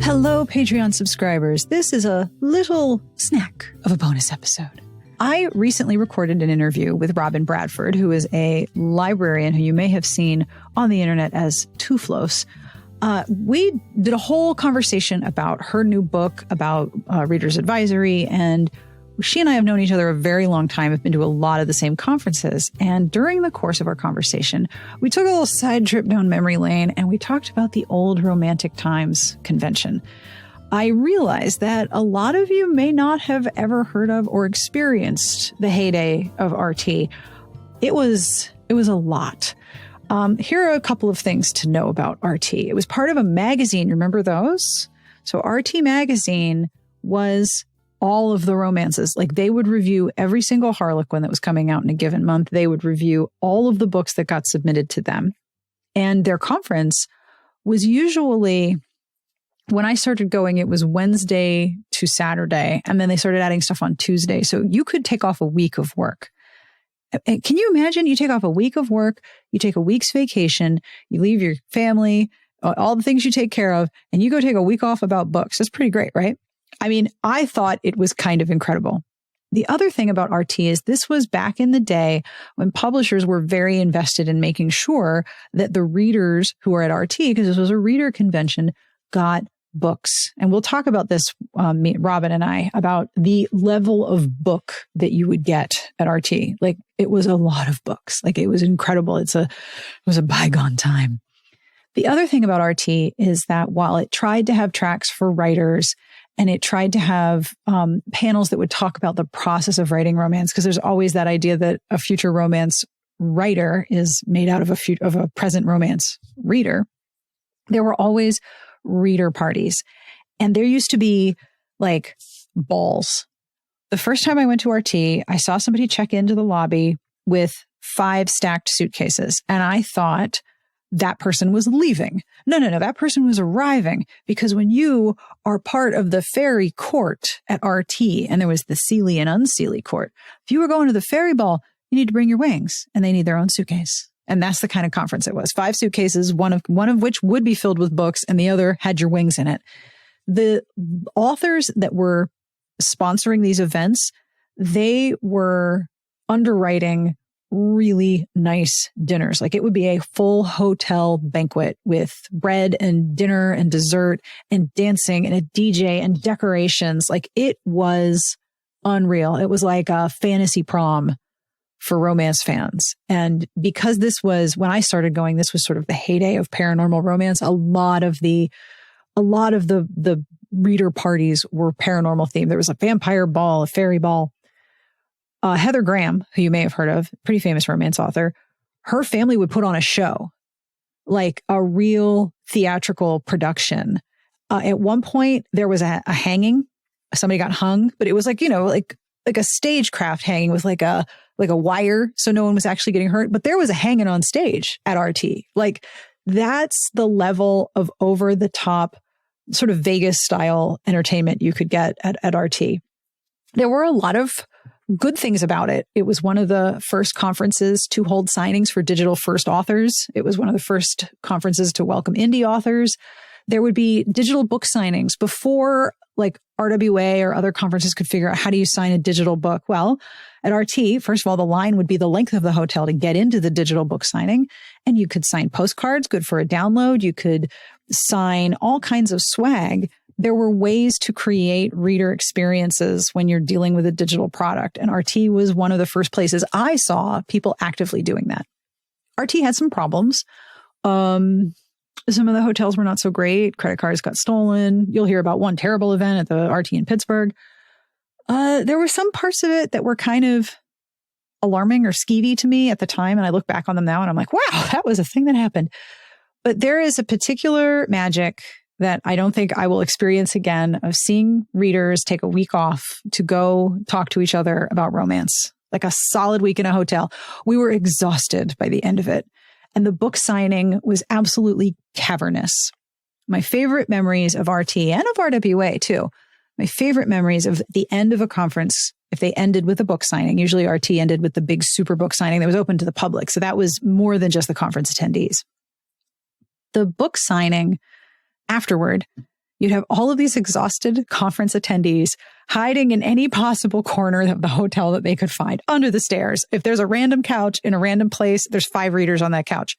Hello, Patreon subscribers. This is a little snack of a bonus episode. I recently recorded an interview with Robin Bradford, who is a librarian who you may have seen on the internet as Tooflos. We did a whole conversation about her new book, about Reader's Advisory, and she and I have known each other a very long time, have been to a lot of the same conferences. And during the course of our conversation, we took a little side trip down memory lane and we talked about the old Romantic Times convention. I realized that a lot of you may not have ever heard of or experienced the heyday of RT. It was a lot. Here are a couple of things to know about RT. It was part of a magazine. Remember those? So RT magazine was all of the romances. Like, they would review every single Harlequin that was coming out in a given month. They would review all of the books that got submitted to them. And their conference was usually, when I started going, it was Wednesday to Saturday. And then they started adding stuff on Tuesday. So you could take off a week of work. Can you imagine? You take off a week of work, you take a week's vacation, you leave your family, all the things you take care of, and you go take a week off about books. That's pretty great, right? I mean, I thought it was kind of incredible. The other thing about RT is this was back in the day when publishers were very invested in making sure that the readers who were at RT, because this was a reader convention, got books. And we'll talk about this, Robin and I, about the level of book that you would get at RT. Like, it was a lot of books. Like, it was incredible. It was a bygone time. The other thing about RT is that while it tried to have tracks for writers and it tried to have panels that would talk about the process of writing romance, because there's always that idea that a future romance writer is made out of a present romance reader, there were always reader parties. And there used to be like balls. The first time I went to RT, I saw somebody check into the lobby with 5 stacked suitcases. And I thought that person was leaving. No, that person was arriving, because when you are part of the fairy court at RT, and there was the Seelie and Unseelie court, if you were going to the fairy ball, you need to bring your wings, and they need their own suitcase. And that's the kind of conference it was. 5 suitcases, one of which would be filled with books, and the other had your wings in it. The authors that were sponsoring these events, they were underwriting really nice dinners. Like, it would be a full hotel banquet with bread and dinner and dessert and dancing and a DJ and decorations. Like, it was unreal. It was like a fantasy prom for romance fans. And because this was, when I started going, this was sort of the heyday of paranormal romance. A lot of the reader parties were paranormal themed. There was a vampire ball, a fairy ball. Heather Graham, who you may have heard of, pretty famous romance author, her family would put on a show, like a real theatrical production. At one point, there was a hanging. Somebody got hung, but it was like, like a stagecraft hanging with like a wire, so no one was actually getting hurt. But there was a hanging on stage at RT. Like, that's the level of over the top sort of Vegas style entertainment you could get at RT. There were a lot of good things about it. It was one of the first conferences to hold signings for digital first authors. It was one of the first conferences to welcome indie authors. There would be digital book signings before, like, RWA or other conferences could figure out how do you sign a digital book. Well, at RT, first of all, the line would be the length of the hotel to get into the digital book signing. And you could sign postcards, good for a download. You could sign all kinds of swag. There were ways to create reader experiences when you're dealing with a digital product. And RT was one of the first places I saw people actively doing that. RT had some problems. Some of the hotels were not so great. Credit cards got stolen. You'll hear about one terrible event at the RT in Pittsburgh. There were some parts of it that were kind of alarming or skeevy to me at the time. And I look back on them now and I'm like, wow, that was a thing that happened. But there is a particular magic that I don't think I will experience again of seeing readers take a week off to go talk to each other about romance, like a solid week in a hotel. We were exhausted by the end of it. And the book signing was absolutely cavernous. My favorite memories of RT and of RWA too, my favorite memories of the end of a conference, if they ended with a book signing, usually RT ended with the big super book signing that was open to the public. So that was more than just the conference attendees. The book signing afterward, You'd have all of these exhausted conference attendees hiding in any possible corner of the hotel that they could find, under the stairs. If there's a random couch in a random place, there's 5 readers on that couch.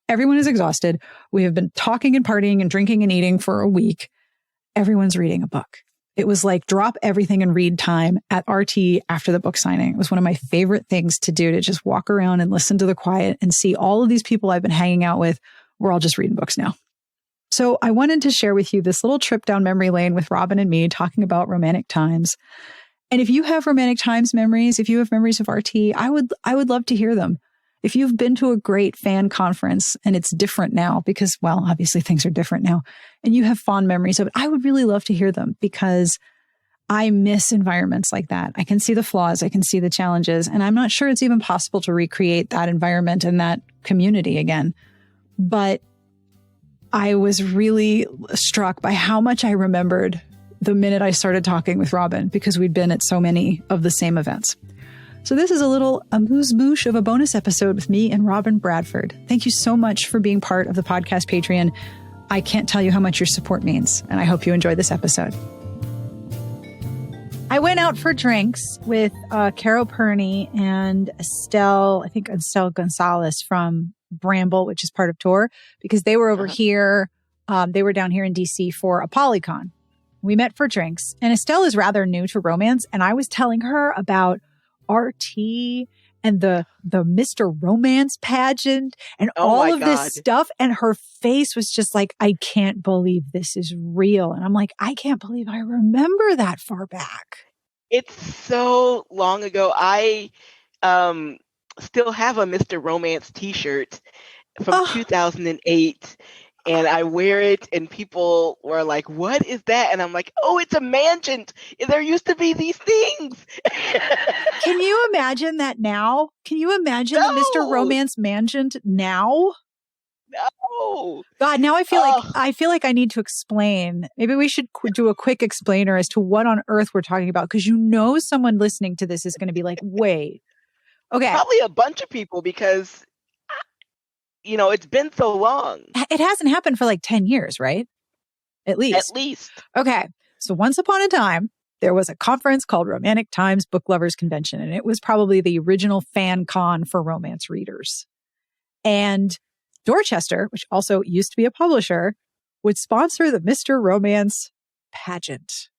Everyone is exhausted. We have been talking and partying and drinking and eating for a week. Everyone's reading a book. It was like drop everything and read time at RT after the book signing. It was one of my favorite things to do, to just walk around and listen to the quiet and see all of these people I've been hanging out with. We're all just reading books now. So I wanted to share with you this little trip down memory lane with Robin and me, talking about romantic times. And if you have romantic times memories, if you have memories of RT, I would love to hear them. If you've been to a great fan conference and it's different now because, well, obviously things are different now, and you have fond memories of it, I would really love to hear them, because I miss environments like that. I can see the flaws, I can see the challenges, and I'm not sure it's even possible to recreate that environment and that community again. But I was really struck by how much I remembered the minute I started talking with Robin, because we'd been at so many of the same events. So this is a little amuse-bouche of a bonus episode with me and Robin Bradford. Thank you so much for being part of the podcast Patreon. I can't tell you how much your support means, and I hope you enjoy this episode. I went out for drinks with Caro Perney and Estelle Gonzalez from Bramble, which is part of Tor, because they were over here. They were down here in DC for a Polycon. We met for drinks, and Estelle is rather new to romance, and I was telling her about RT and the Mr. Romance pageant and all of this stuff. And her face was just like, I can't believe this is real. And I'm like, I can't believe I remember that far back. It's so long ago. I still have a Mr. Romance t-shirt from 2008. And I wear it, and people were like, what is that? And I'm like, oh, it's a mansion. There used to be these things. Can you imagine that now? Can you imagine the Mr. Romance mansion now? No. God, now I feel like I need to explain. Maybe we should do a quick explainer as to what on earth we're talking about, because someone listening to this is going to be like, wait. Okay. Probably a bunch of people, because it's been so long. It hasn't happened for like 10 years, right? At least. Okay. So once upon a time, there was a conference called Romantic Times Book Lovers Convention, and it was probably the original fan con for romance readers. And Dorchester, which also used to be a publisher, would sponsor the Mr. Romance pageant.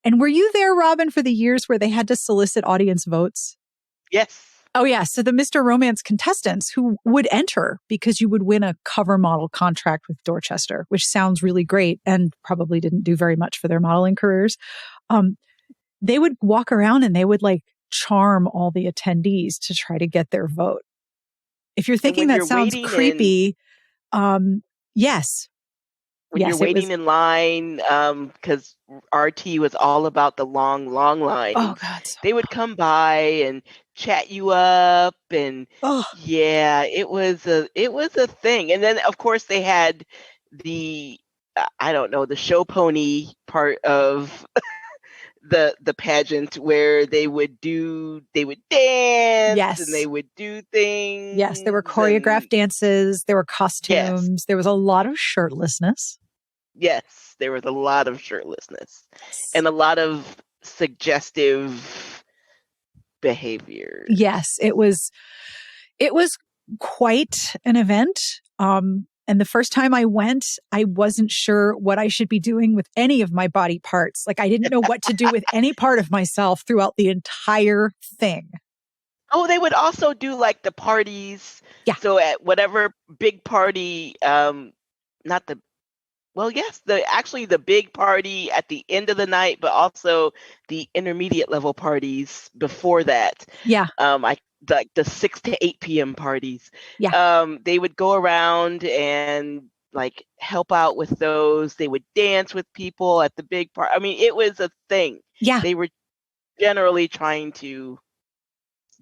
And were you there, Robin, for the years where they had to solicit audience votes? Yes. Oh, yeah. So the Mr. Romance contestants who would enter, because you would win a cover model contract with Dorchester, which sounds really great and probably didn't do very much for their modeling careers. They would walk around and they would like charm all the attendees to try to get their vote. If you're thinking that sounds creepy, yes. When you're waiting in line, because RT was all about the long line. Oh, God. They would come by and chat you up, and it was a thing. And then of course they had the the show pony part of the pageant, where they would dance, yes, and they would do things. Yes, there were choreographed dances, there were costumes, yes. There was a lot of shirtlessness. Yes, there was a lot of shirtlessness and a lot of suggestive behavior. Yes, it was quite an event. And the first time I went, I wasn't sure what I should be doing with any of my body parts. Like, I didn't know what to do with any part of myself throughout the entire thing. Oh, they would also do like the parties. Yeah. So at whatever big party, the big party at the end of the night, but also the intermediate level parties before that. Yeah. Like the 6 to 8 p.m. parties. Yeah. They would go around and like help out with those. They would dance with people at the big part. I mean, it was a thing. Yeah. They were generally trying to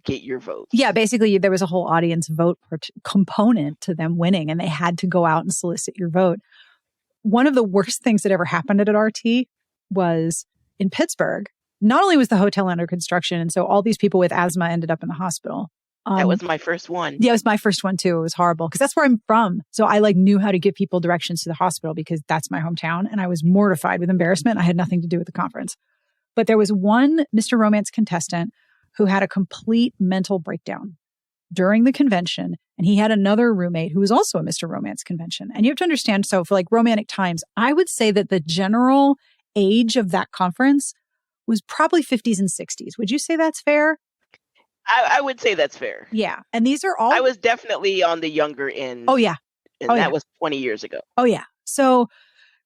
get your vote. Yeah, basically there was a whole audience vote component to them winning, and they had to go out and solicit your vote. One of the worst things that ever happened at RT was in Pittsburgh. Not only was the hotel under construction, and so all these people with asthma ended up in the hospital, That was my first one. Yeah, it was my first one too. It was horrible because that's where I'm from. So I like knew how to give people directions to the hospital because that's my hometown. And I was mortified with embarrassment. I had nothing to do with the conference. But there was one Mr. Romance contestant who had a complete mental breakdown during the convention. And he had another roommate who was also a Mr. Romance convention. And you have to understand, so for like romantic times, I would say that the general age of that conference was probably 50s and 60s. Would you say that's fair? I would say that's fair. Yeah. And these are all... I was definitely on the younger end. Oh, yeah. And that was 20 years ago. Oh, yeah. So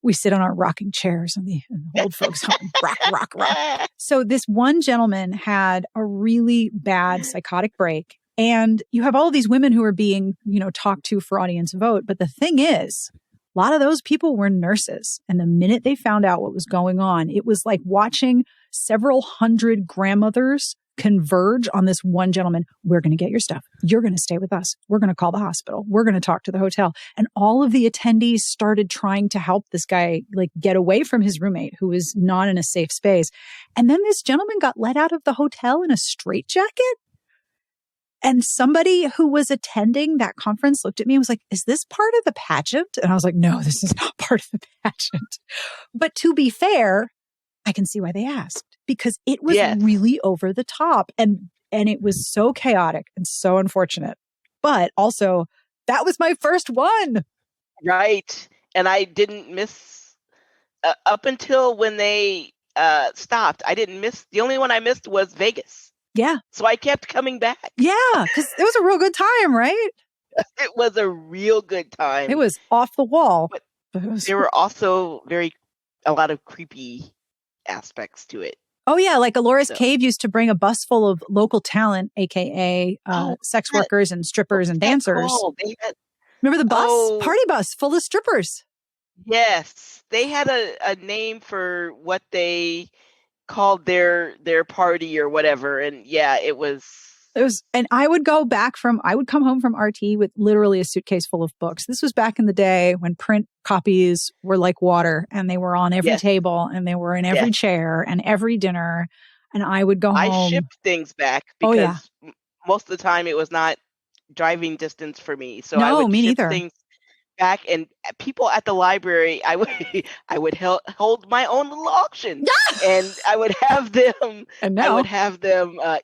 we sit on our rocking chairs in the old folks' home. Rock, rock, rock. So this one gentleman had a really bad psychotic break. And you have all of these women who are being, talked to for audience vote. But the thing is, a lot of those people were nurses. And the minute they found out what was going on, it was like watching several hundred grandmothers converge on this one gentleman. We're going to get your stuff. You're going to stay with us. We're going to call the hospital. We're going to talk to the hotel. And all of the attendees started trying to help this guy like get away from his roommate who was not in a safe space. And then this gentleman got let out of the hotel in a straitjacket. And somebody who was attending that conference looked at me and was like, is this part of the pageant? And I was like, no, this is not part of the pageant. But to be fair, I can see why they asked because it was really over the top and it was so chaotic and so unfortunate. But also, that was my first one. Right. And I didn't miss up until when they stopped. I didn't miss. The only one I missed was Vegas. Yeah. So I kept coming back. Yeah, because it was a real good time, right? It was a real good time. It was off the wall. But there were also a lot of creepy aspects to it. Oh, yeah. Like Alora's Cave used to bring a bus full of local talent, a.k.a. sex workers and strippers and dancers. Cool. Remember the bus? Party bus full of strippers. Yes. They had a name for what they called their party or whatever. And yeah, it was, and I would come home from RT with literally a suitcase full of books. This was back in the day when print copies were like water and they were on every table and they were in every chair and every dinner. And I would go home. I shipped things back because most of the time it was not driving distance for me. So I would ship things back, and people at the library, I would hold my own little auction, and I would have them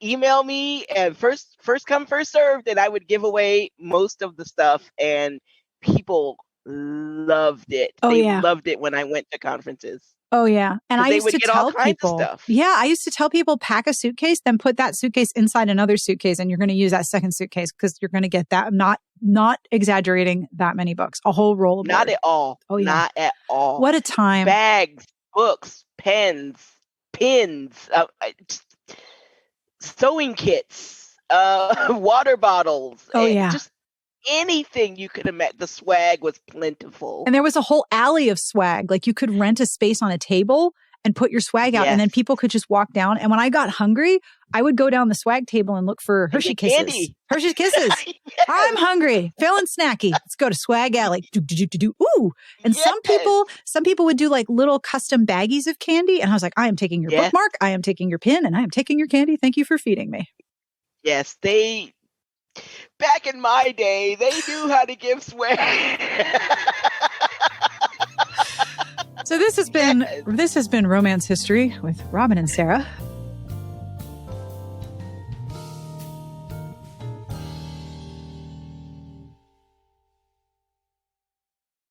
email me, and first come, first served, and I would give away most of the stuff, and people loved it. They loved it when I went to conferences. Oh, yeah. And I used to tell people, I used to tell people, pack a suitcase, then put that suitcase inside another suitcase. And you're going to use that second suitcase because you're going to get that. Not exaggerating, that many books, a whole roll of Not at all. Oh, yeah. Not at all. What a time. Bags, books, pens, pins, sewing kits, water bottles. Oh, yeah. Just anything you could imagine. The swag was plentiful. And there was a whole alley of swag. Like you could rent a space on a table and put your swag out and then people could just walk down. And when I got hungry, I would go down the swag table and look for Hershey Kisses. Candy. Hershey Kisses. Yes. I'm hungry, feeling snacky. Let's go to Swag Alley. Ooh. And some people would do like little custom baggies of candy. And I was like, I am taking your bookmark. I am taking your pin and I am taking your candy. Thank you for feeding me. Yes, back in my day, they knew how to give swag. So this has been Romance History with Robin and Sarah.